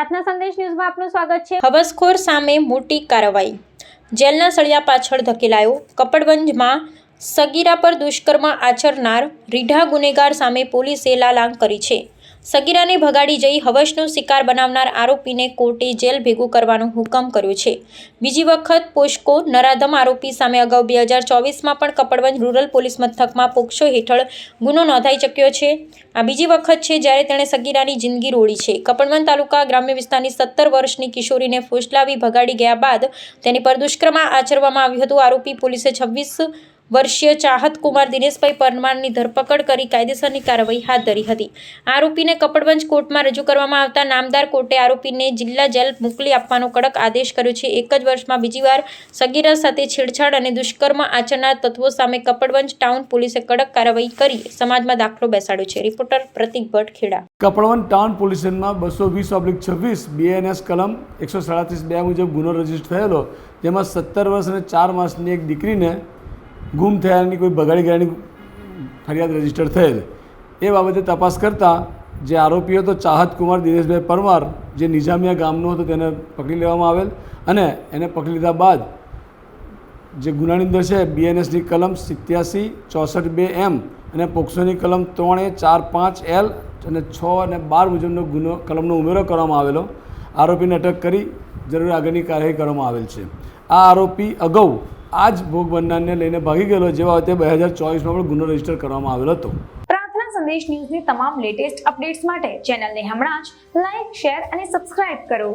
પ્રાર્થના સંદેશ ન્યૂઝમાં આપનું સ્વાગત છે। હવસખોર સામે મોટી કાર્યવાહી। જેલના સળિયા પાછળ ધકેલાયો। કપડવંજમાં સગીરા પર દુષ્કર્મ આચરનાર રીઢા ગુનેગાર સામે પોલીસે લાલાંગ કરી છે। સગીરાને ભગાડી જઈ હવસનો શિકાર બનાવનાર આરોપીને કોર્ટે જેલ ભેગું કરવાનો હુકમ કર્યો છે। બીજી વખત પોસ્કો નરાધમ આરોપી સામે અગાઉ 2024માં પણ કપડવંજ રૂરલ પોલીસ મથકમાં પોક્સો હેઠળ ગુનો નોંધાઈ ચૂક્યો છે। આ બીજી વખત છે જ્યારે તેણે સગીરાની જિંદગી રોળી છે। કપડવંજ તાલુકા ગ્રામ્ય વિસ્તારની 17 વર્ષની કિશોરીને ફોસલાવી ભગાડી ગયા બાદ તેની પર દુષ્કર્મ આચરવામાં આવ્યું હતું। આરોપી પોલીસે 26 વર્ષીય ચાહત કુમાર દિનેશભાઈ પરમારની ધરપકડ કરી કાયદેસરની કાર્યવાહી હાથ ધરી હતી। આરોપીને કપડવંજ કોર્ટમાં રજૂ કરવામાં આવતા નામદાર કોર્ટે આરોપીને જિલ્લા જેલ મોકલી આપવાનો કડક આદેશ કર્યો છે। એક જ વર્ષમાં બીજી વાર સગીરા સાથે છેડછાડ અને દુષ્કર્મ આચરનાર તત્વો સામે કપડવંજ ટાઉન પોલીસે કડક કાર્યવાહી કરી સમાજમાં દાખલો બેસાડ્યો છે। રિપોર્ટર પ્રતિક ભટ્ટ, ખેડા। કપડવંજ ટાઉન પોલીસ સ્ટેશનમાં 220/26 BNS કલમ 137(2) મુજબ ગુનો રજીસ્ટર થયેલો, જેમાં 17 વર્ષ અને 4 માસની એક દીકરીને ગુમ થયાની કોઈ બગાડી ગયાની ફરિયાદ રજીસ્ટર થયેલ। એ બાબતે તપાસ કરતાં જે આરોપી હતો ચાહત કુમાર દિનેશભાઈ પરમાર, જે નિઝામિયા ગામનો હતો, તેને પકડી લેવામાં આવેલ અને એને પકડી લીધા બાદ જે ગુનાની અંદર છે BNSની કલમ 87/64(2)M અને પોક્સોની કલમ 3A, 4, 5L અને 6 અને 12 મુજબનો કલમનો ઉમેરો કરવામાં આવેલો। આરોપીને અટક કરી જરૂરી આગળની કાર્યવાહી કરવામાં આવેલ છે। આ આરોપી અગાઉ આ જ ભોગ બનનારને લઈને ભાગી ગયેલો, જેવા વખતે 2024માં પણ ગુનો રજીસ્ટર કરવામાં આવેલો હતો। પ્રાર્થના સંદેશ ન્યૂઝની તમામ લેટેસ્ટ અપડેટ્સ માટે ચેનલને હમણાં જ લાઈક, શેર અને સબસ્ક્રાઇબ કરો।